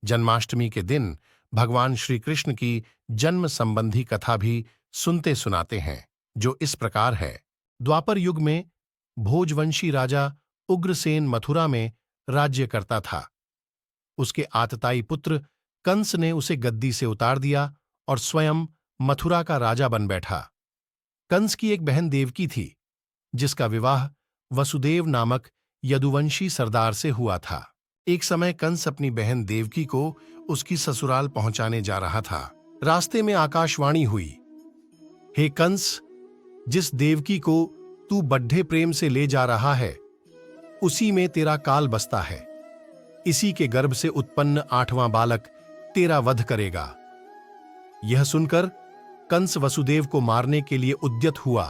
जन्माष्टमी के दिन भगवान श्री कृष्ण की जन्म संबंधी कथा भी सुनते सुनाते हैं, जो इस प्रकार है। द्वापर युग में भोजवंशी राजा उग्रसेन मथुरा में राज्य करता था। उसके आतताई पुत्र कंस ने उसे गद्दी से उतार दिया और स्वयं मथुरा का राजा बन बैठा। कंस की एक बहन देवकी थी, जिसका विवाह वसुदेव नामक यदुवंशी सरदार से हुआ था। एक समय कंस अपनी बहन देवकी को उसकी ससुराल पहुंचाने जा रहा था। रास्ते में आकाशवाणी हुई, हे कंस, जिस देवकी को तू बड्ढे प्रेम से ले जा रहा है, उसी में तेरा काल बसता है। इसी के गर्भ से उत्पन्न 8वां बालक तेरा वध करेगा। यह सुनकर कंस वसुदेव को मारने के लिए उद्यत हुआ।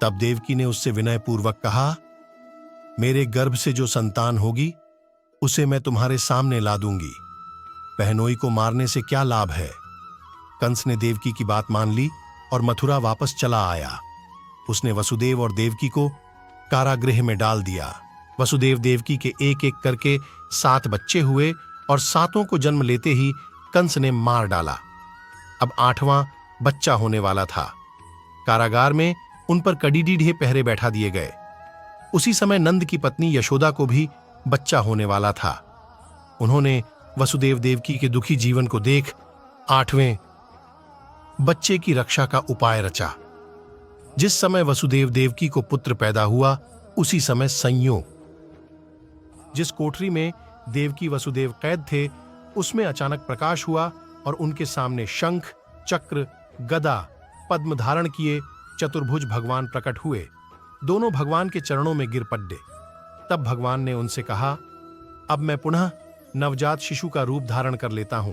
तब देवकी ने उससे विनयपूर्वक कहा, मेरे गर्भ से जो संतान होगी उसे मैं तुम्हारे सामने ला दूंगी। बहनोई को मारने से क्या लाभ है। कंस ने देवकी की बात मान ली और मथुरा वापस चला आया। उसने वसुदेव और देवकी को कारागृह में डाल दिया। वसुदेव देवकी के एक एक करके 7 बच्चे हुए और 7 को जन्म लेते ही कंस ने मार डाला। अब 8वां बच्चा होने वाला था। कारागार में उन पर कड़ीडीढ़े पहरे बैठा दिए गए। उसी समय नंद की पत्नी यशोदा को भी बच्चा होने वाला था। उन्होंने वसुदेव देवकी के दुखी जीवन को देख 8वें बच्चे की रक्षा का उपाय रचा। जिस समय वसुदेव देवकी को पुत्र पैदा हुआ, उसी समय संयोग जिस कोठरी में देवकी वसुदेव कैद थे, उसमें अचानक प्रकाश हुआ और उनके सामने शंख, चक्र, गदा, पद्म धारण किए चतुर्भुज भगवान प्रकट हुए। दोनों भगवान के चरणों में गिर पड़े। तब भगवान ने उनसे कहा, अब मैं पुनः नवजात शिशु का रूप धारण कर लेता हूं।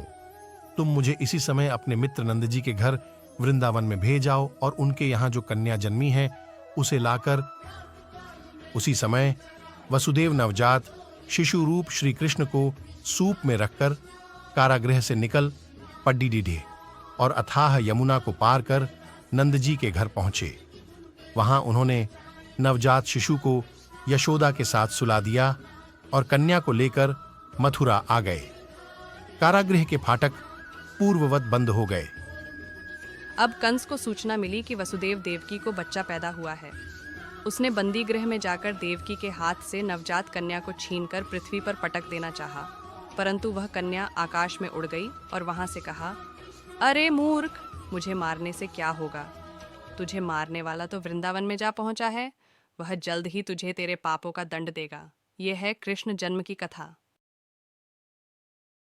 तुम मुझे इसी समय अपने मित्र नंद जी के घर वृंदावन में भेज आओ और उनके यहां जो कन्या जन्मी है उसे लाकर। उसी समय वसुदेव नवजात शिशु रूप श्री कृष्ण को सूप में रखकर कारागृह से निकल पड्डीडीढ़े और अथाह यमुना को पार कर नंद जी के घर पहुंचे। वहां उन्होंने नवजात शिशु को यशोदा के साथ सुला दिया और कन्या को लेकर मथुरा आ गए। कारागृह के फाटक पूर्ववत बंद हो गए। अब कंस को सूचना मिली कि वसुदेव देवकी को बच्चा पैदा हुआ है। उसने बंदी गृह में जाकर देवकी के हाथ से नवजात कन्या को छीनकर पृथ्वी पर पटक देना चाहा, परंतु वह कन्या आकाश में उड़ गई और वहां से कहा, अरे मूर्ख, मुझे मारने से क्या होगा। तुझे मारने वाला तो वृंदावन में जा पहुंचा है। वह जल्द ही तुझे तेरे पापों का दंड देगा। यह है कृष्ण जन्म की कथा।